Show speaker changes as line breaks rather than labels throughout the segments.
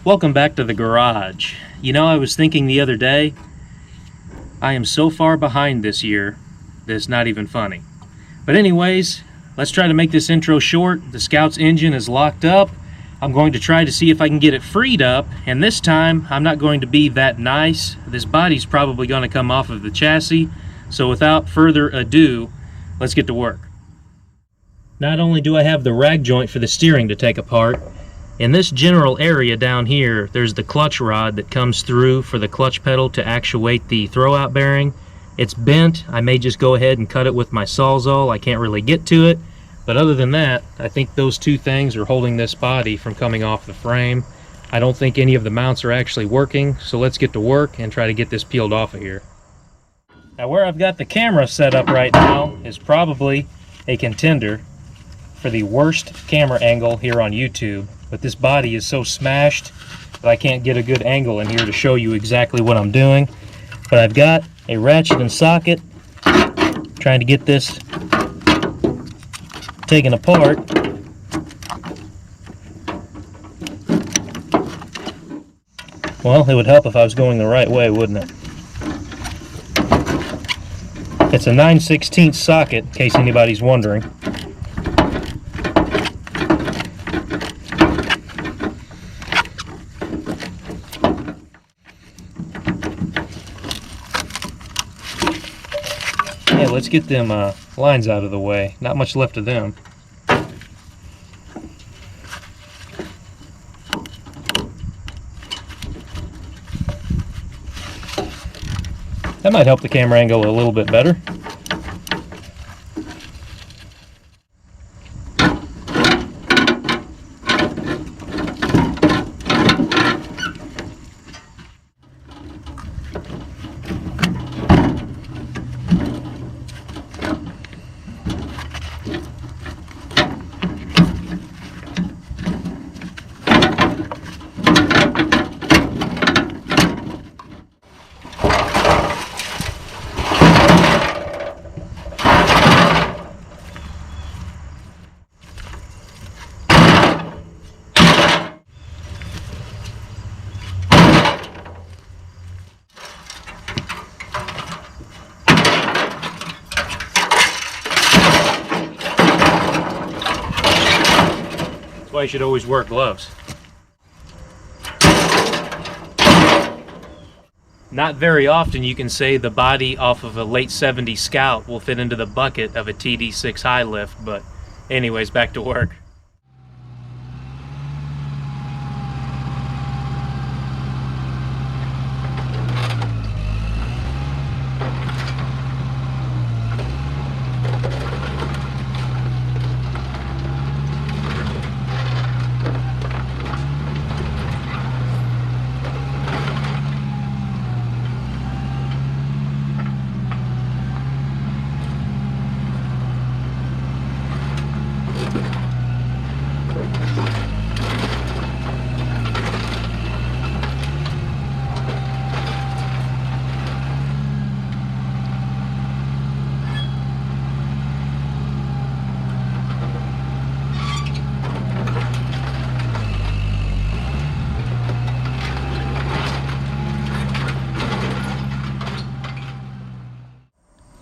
Welcome back to the garage. You know, I was thinking the other day, I am so far behind this year that it's not even funny. But anyways, let's try to make this intro short. The Scout's engine is locked up. I'm going to try to see if I can get it freed up, and this time I'm not going to be that nice. This body's probably going to come off of the chassis, so without further ado, let's get to work. Not only do I have the rag joint for the steering to take apart, in this general area down here, there's the clutch rod that comes through for the clutch pedal to actuate the throwout bearing. It's bent. I may just go ahead and cut it with my Sawzall. I can't really get to it. But other than that, I think those two things are holding this body from coming off the frame. I don't think any of the mounts are actually working, so let's get to work and try to get this peeled off of here. Now where I've got the camera set up right now is probably a contender for the worst camera angle here on YouTube. But this body is so smashed that I can't get a good angle in here to show you exactly what I'm doing. But I've got a ratchet and socket, trying to get this taken apart. Well, it would help if I was going the right way, wouldn't it? It's a 9/16 socket, in case anybody's wondering. Yeah, let's get them lines out of the way. Not much left of them. That might help the camera angle a little bit better. That's why you should always wear gloves. Not very often you can say the body off of a late 70s Scout will fit into the bucket of a TD6 high lift, but anyways, back to work.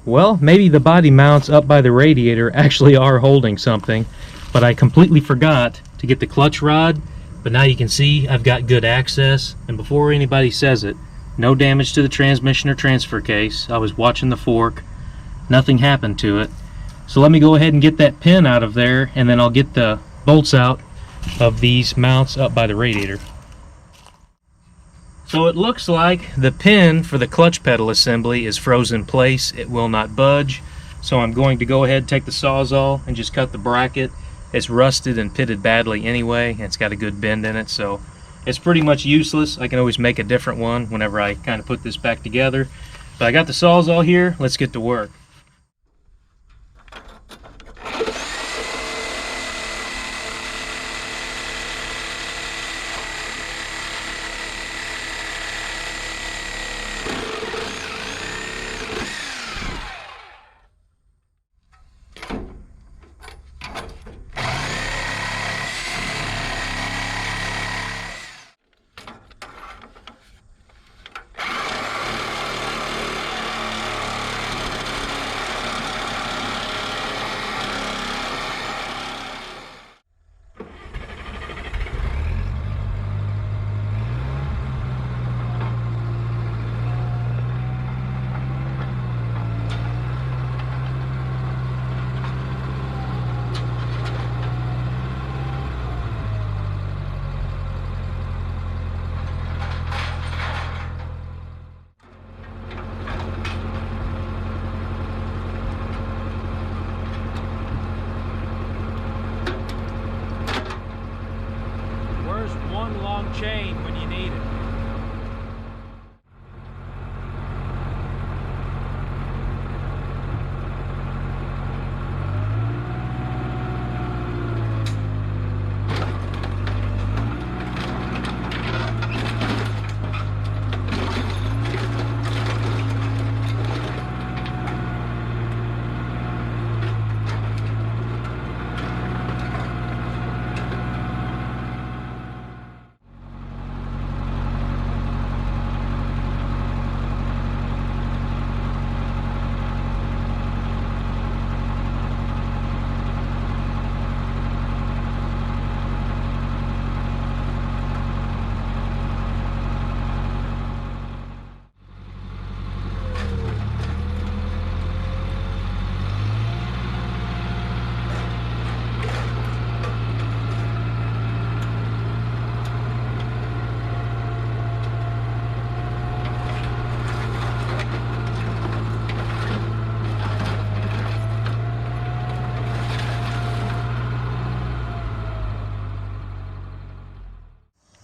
Well, maybe the body mounts up by the radiator actually are holding something, but I completely forgot to get the clutch rod. But now you can see I've got good access, and before anybody says it, no damage to the transmission or transfer case. I was watching the fork, nothing happened to it. So let me go ahead and get that pin out of there, and then I'll get the bolts out of these mounts up by the radiator. So it looks like the pin for the clutch pedal assembly is frozen in place. It will not budge. So I'm going to go ahead and take the Sawzall and just cut the bracket. It's rusted and pitted badly anyway. It's got a good bend in it, so it's pretty much useless. I can always make a different one whenever I kind of put this back together. But I got the Sawzall here. Let's get to work. long chain when you need it.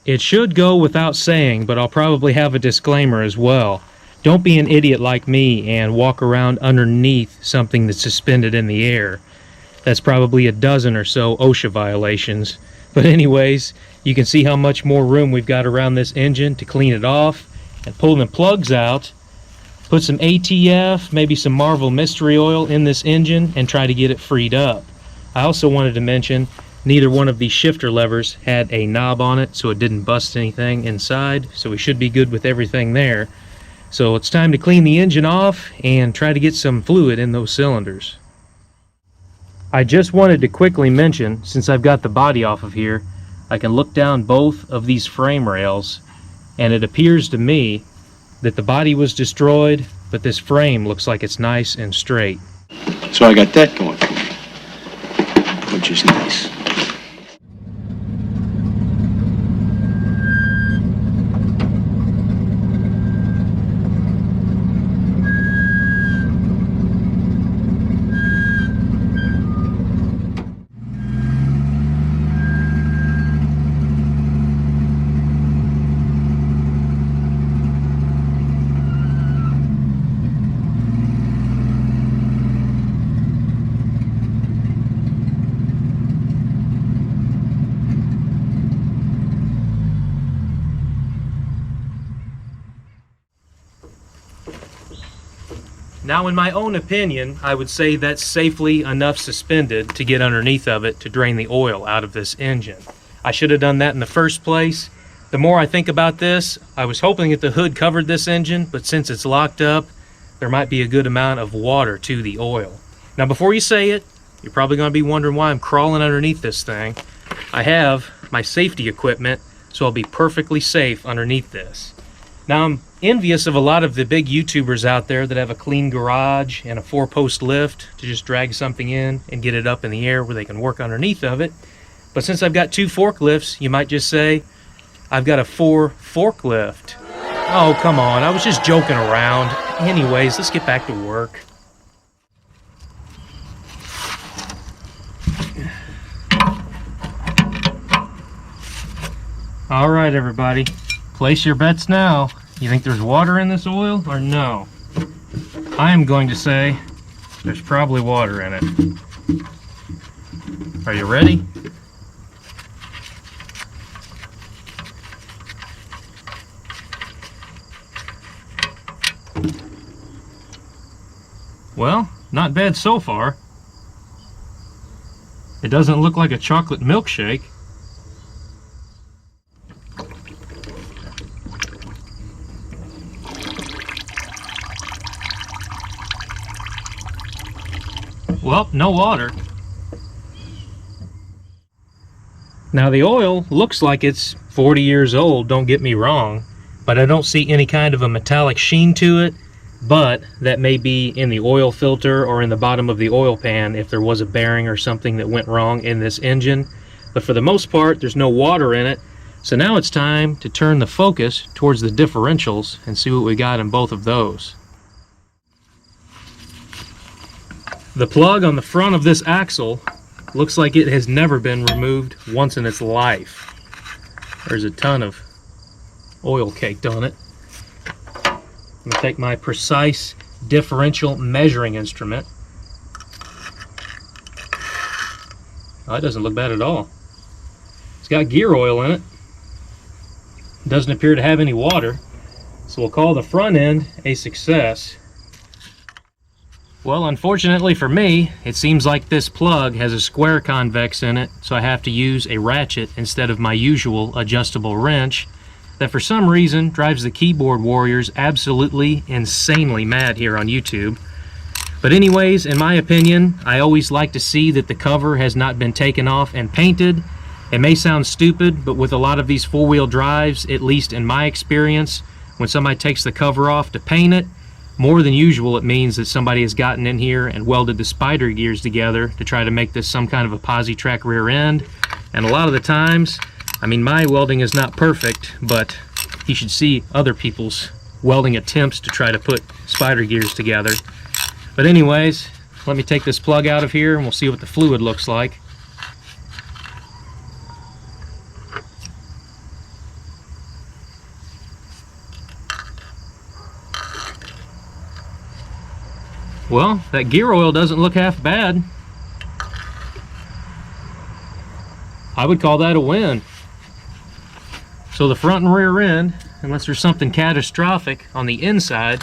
It should go without saying, but I'll probably have a disclaimer as well. Don't be an idiot like me and walk around underneath something that's suspended in the air. That's probably a dozen or so OSHA violations. But anyways, you can see how much more room we've got around this engine to clean it off and pull the plugs out, put some ATF, maybe some Marvel Mystery Oil in this engine and try to get it freed up. I also wanted to mention neither one of these shifter levers had a knob on it, so it didn't bust anything inside, so we should be good with everything there. So it's time to clean the engine off and try to get some fluid in those cylinders. I just wanted to quickly mention, since I've got the body off of here, I can look down both of these frame rails, and it appears to me that the body was destroyed, but this frame looks like it's nice and straight.
So I got that going for me, which is nice.
Now, in my own opinion, I would say that's safely enough suspended to get underneath of it to drain the oil out of this engine. I should have done that in the first place. The more I think about this, I was hoping that the hood covered this engine, but since it's locked up, there might be a good amount of water to the oil. Now, before you say it, you're probably going to be wondering why I'm crawling underneath this thing. I have my safety equipment, so I'll be perfectly safe underneath this. Now, I'm envious of a lot of the big YouTubers out there that have a clean garage and a 4-post lift to just drag something in and get it up in the air where they can work underneath of it. But since I've got 2 forklifts, you might just say, I've got a 4 forklift. Oh, come on, I was just joking around. Anyways, let's get back to work. All right, everybody. Place your bets now. You think there's water in this oil or no? I am going to say there's probably water in it. Are you ready? Well, not bad so far. It doesn't look like a chocolate milkshake. Well, no water. Now the oil looks like it's 40 years old, don't get me wrong, but I don't see any kind of a metallic sheen to it, but that may be in the oil filter or in the bottom of the oil pan if there was a bearing or something that went wrong in this engine. But for the most part, there's no water in it, so now it's time to turn the focus towards the differentials and see what we got in both of those. The plug on the front of this axle looks like it has never been removed once in its life. There's a ton of oil caked on it. I'm gonna take my precise differential measuring instrument. Oh, it doesn't look bad at all. It's got gear oil in it. Doesn't appear to have any water, so we'll call the front end a success. Well, unfortunately for me, it seems like this plug has a square convex in it, so I have to use a ratchet instead of my usual adjustable wrench that for some reason drives the keyboard warriors absolutely insanely mad here on YouTube. But anyways, in my opinion, I always like to see that the cover has not been taken off and painted. It may sound stupid, but with a lot of these four-wheel drives, at least in my experience, when somebody takes the cover off to paint it, more than usual it means that somebody has gotten in here and welded the spider gears together to try to make this some kind of a posi track rear end. And a lot of the times, I mean, my welding is not perfect, but you should see other people's welding attempts to try to put spider gears together. But anyways, let me take this plug out of here and we'll see what the fluid looks like. Well, that gear oil doesn't look half bad. I would call that a win. So the front and rear end, unless there's something catastrophic on the inside,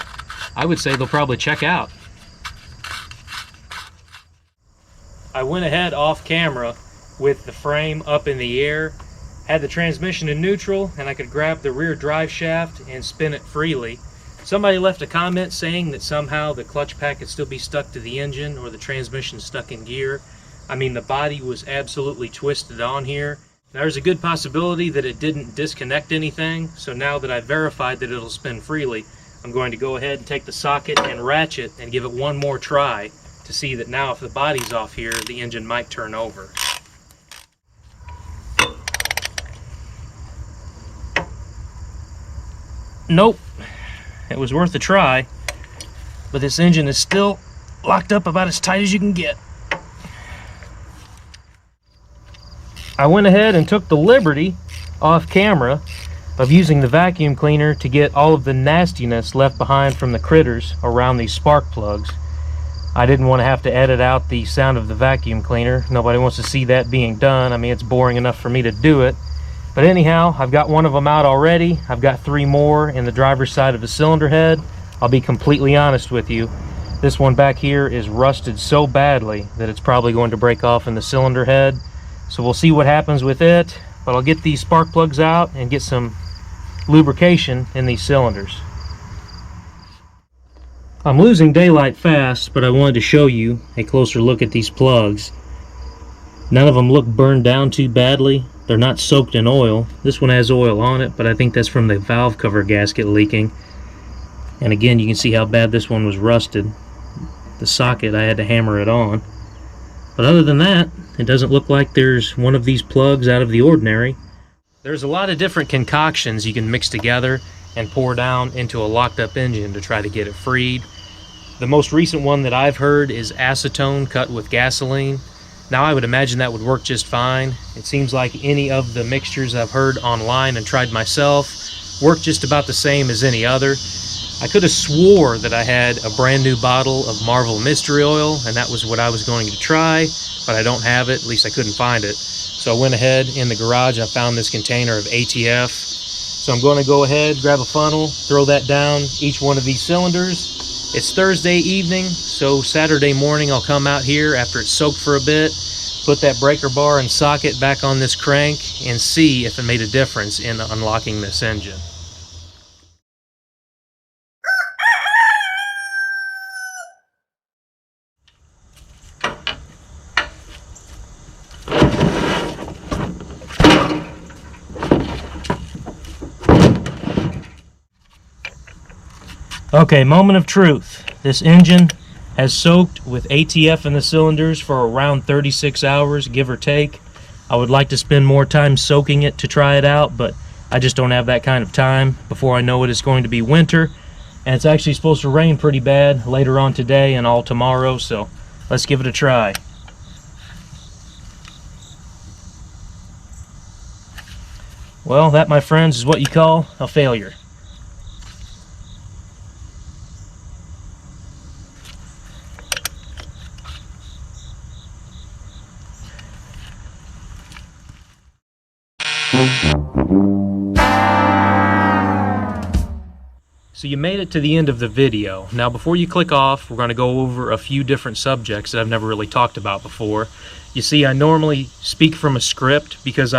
I would say they'll probably check out. I went ahead off camera with the frame up in the air, had the transmission in neutral, and I could grab the rear drive shaft and spin it freely. Somebody left a comment saying that somehow the clutch pack could still be stuck to the engine or the transmission stuck in gear. I mean, the body was absolutely twisted on here. Now, there's a good possibility that it didn't disconnect anything, so now that I've verified that it'll spin freely, I'm going to go ahead and take the socket and ratchet and give it one more try to see that now if the body's off here, the engine might turn over. Nope. It was worth a try, but this engine is still locked up about as tight as you can get. I went ahead and took the liberty off camera of using the vacuum cleaner to get all of the nastiness left behind from the critters around these spark plugs. I didn't want to have to edit out the sound of the vacuum cleaner. Nobody wants to see that being done. I mean, it's boring enough for me to do it. But anyhow, I've got one of them out already. I've got 3 more in the driver's side of the cylinder head. I'll be completely honest with you. This one back here is rusted so badly that it's probably going to break off in the cylinder head. So we'll see what happens with it. But I'll get these spark plugs out and get some lubrication in these cylinders. I'm losing daylight fast, but I wanted to show you a closer look at these plugs. None of them look burned down too badly. They're not soaked in oil. This one has oil on it, but I think that's from the valve cover gasket leaking. And again, you can see how bad this one was rusted. The socket, I had to hammer it on. But other than that, it doesn't look like there's one of these plugs out of the ordinary. There's a lot of different concoctions you can mix together and pour down into a locked up engine to try to get it freed. The most recent one that I've heard is acetone cut with gasoline. Now, I would imagine that would work just fine. It seems like any of the mixtures I've heard online and tried myself work just about the same as any other. I could have swore that I had a brand new bottle of Marvel Mystery Oil, and that was what I was going to try, but I don't have it. At least I couldn't find it. So I went ahead in the garage. I found this container of ATF. So I'm going to go ahead, grab a funnel, throw that down each one of these cylinders. It's Thursday evening, so Saturday morning I'll come out here after it's soaked for a bit, put that breaker bar and socket back on this crank, and see if it made a difference in unlocking this engine. Okay, moment of truth. This engine has soaked with ATF in the cylinders for around 36 hours, give or take. I would like to spend more time soaking it to try it out, but I just don't have that kind of time. Before I know it, it's going to be winter, and it's actually supposed to rain pretty bad later on today and all tomorrow, so let's give it a try. Well, that, my friends, is what you call a failure. So you made it to the end of the video. Now before you click off, we're going to go over a few different subjects that I've never really talked about before. You see, I normally speak from a script because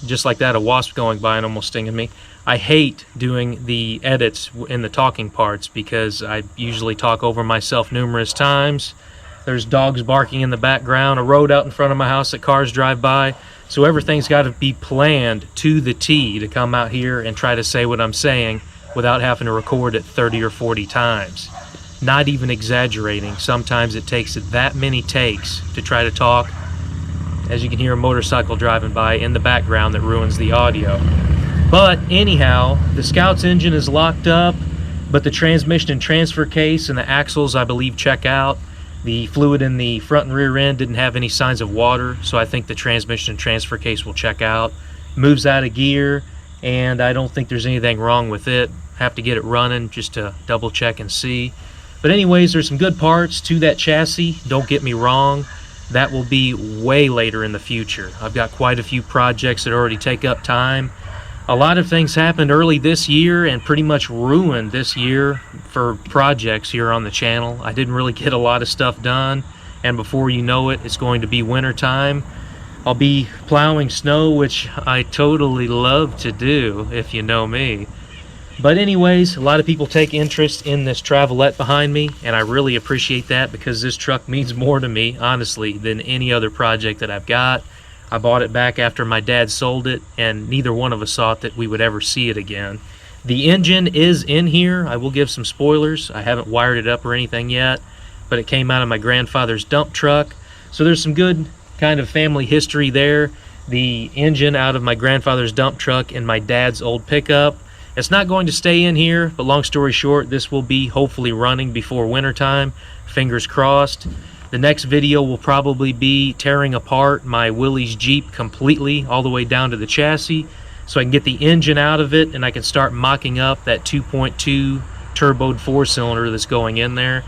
just like that, a wasp going by and almost stinging me. I hate doing the edits in the talking parts because I usually talk over myself numerous times. There's dogs barking in the background, a road out in front of my house that cars drive by. So everything's got to be planned to the T to come out here and try to say what I'm saying without having to record it 30 or 40 times. Not even exaggerating. Sometimes it takes that many takes to try to talk. As you can hear a motorcycle driving by in the background that ruins the audio. But anyhow, the Scout's engine is locked up, but the transmission and transfer case and the axles, I believe, check out. The fluid in the front and rear end didn't have any signs of water, so I think the transmission and transfer case will check out. Moves out of gear, and I don't think there's anything wrong with it. Have to get it running just to double check and see. But anyways, there's some good parts to that chassis, don't get me wrong. That will be way later in the future. I've got quite a few projects that already take up time. A lot of things happened early this year and pretty much ruined this year for projects here on the channel. I didn't really get a lot of stuff done, and before you know it, it's going to be winter time. I'll be plowing snow, which I totally love to do, if you know me. But anyways, a lot of people take interest in this Travelette behind me, and I really appreciate that because this truck means more to me, honestly, than any other project that I've got. I bought it back after my dad sold it, and neither one of us thought that we would ever see it again. The engine is in here. I will give some spoilers. I haven't wired it up or anything yet, but it came out of my grandfather's dump truck. So there's some good kind of family history there. The engine out of my grandfather's dump truck and my dad's old pickup. It's not going to stay in here, but long story short, this will be hopefully running before wintertime. Fingers crossed. The next video will probably be tearing apart my Willys Jeep completely, all the way down to the chassis, so I can get the engine out of it and I can start mocking up that 2.2 turboed 4-cylinder that's going in there.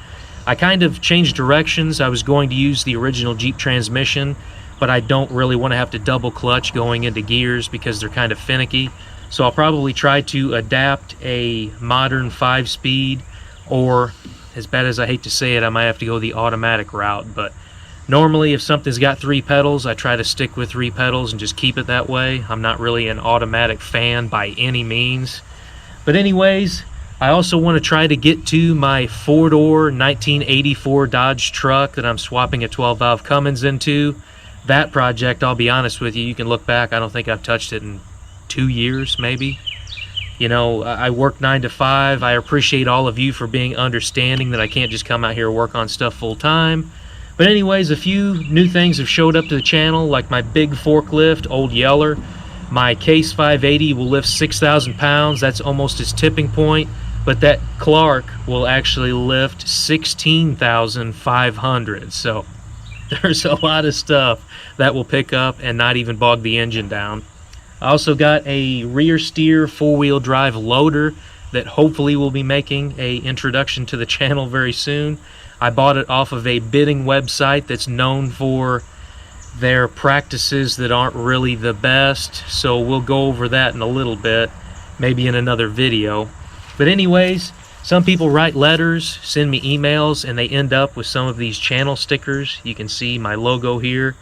I kind of changed directions. I was going to use the original Jeep transmission, but I don't really want to have to double clutch going into gears because they're kind of finicky. So I'll probably try to adapt a modern 5-speed, or as bad as I hate to say it, I might have to go the automatic route. But normally if something's got 3 pedals, I try to stick with 3 pedals and just keep it that way. I'm not really an automatic fan by any means. But anyways, I also want to try to get to my 4-door 1984 Dodge truck that I'm swapping a 12-valve Cummins into. That project, I'll be honest with you, you can look back, I don't think I've touched it in 2 years maybe. You know, I work 9 to 5. I appreciate all of you for being understanding that I can't just come out here and work on stuff full time. But anyways, a few new things have showed up to the channel, like my big forklift, Old Yeller. My Case 580 will lift 6,000 pounds. That's almost its tipping point. But that Clark will actually lift 16,500. So there's a lot of stuff that will pick up and not even bog the engine down. I also got a rear steer 4-wheel drive loader that hopefully will be making a introduction to the channel very soon. I bought it off of a bidding website that's known for their practices that aren't really the best, so we'll go over that in a little bit, maybe in another video. But anyways, some people write letters, send me emails, and they end up with some of these channel stickers. You can see my logo here.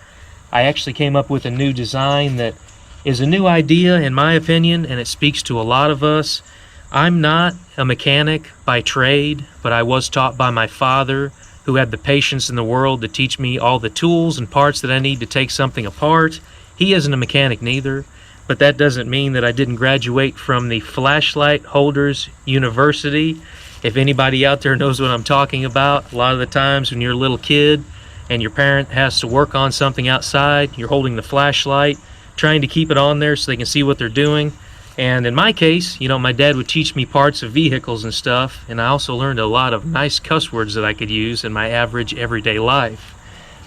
I actually came up with a new design that is a new idea in my opinion, and it speaks to a lot of us. I'm not a mechanic by trade, but I was taught by my father, who had the patience in the world to teach me all the tools and parts that I need to take something apart. He isn't a mechanic neither, but that doesn't mean that I didn't graduate from the Flashlight Holders University. If anybody out there knows what I'm talking about, a lot of the times when you're a little kid and your parent has to work on something outside, you're holding the flashlight, trying to keep it on there so they can see what they're doing. And in my case, you know, my dad would teach me parts of vehicles and stuff, and I also learned a lot of nice cuss words that I could use in my average everyday life.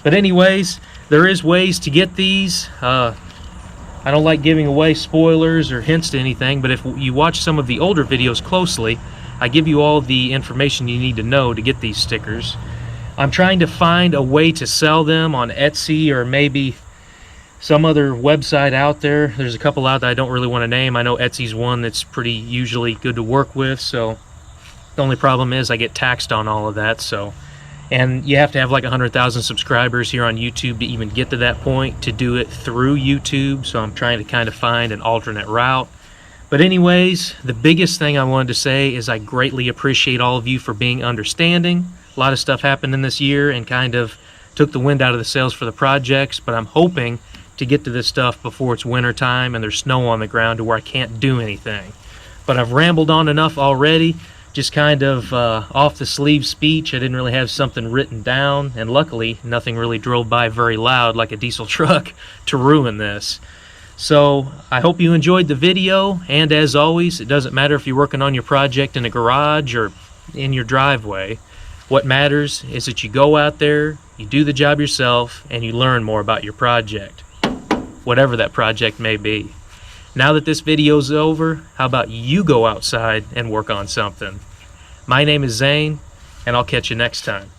But anyways, there is ways to get these. I don't like giving away spoilers or hints to anything, but if you watch some of the older videos closely, I give you all the information you need to know to get these stickers. I'm trying to find a way to sell them on Etsy or maybe some other website out there. There's a couple out that I don't really want to name. I know Etsy's one that's pretty usually good to work with, so the only problem is I get taxed on all of that. So, and you have to have like 100,000 subscribers here on YouTube to even get to that point to do it through YouTube, so I'm trying to kind of find an alternate route. But anyways, the biggest thing I wanted to say is I greatly appreciate all of you for being understanding. A lot of stuff happened in this year and kind of took the wind out of the sails for the projects, but I'm hoping to get to this stuff before it's winter time and there's snow on the ground to where I can't do anything. But I've rambled on enough already, just kind of off the sleeve speech. I didn't really have something written down, and luckily nothing really drove by very loud like a diesel truck to ruin this. So I hope you enjoyed the video, and as always, it doesn't matter if you're working on your project in a garage or in your driveway. What matters is that you go out there, you do the job yourself, and you learn more about your project, whatever that project may be. Now that this video's over, how about you go outside and work on something? My name is Zane, and I'll catch you next time.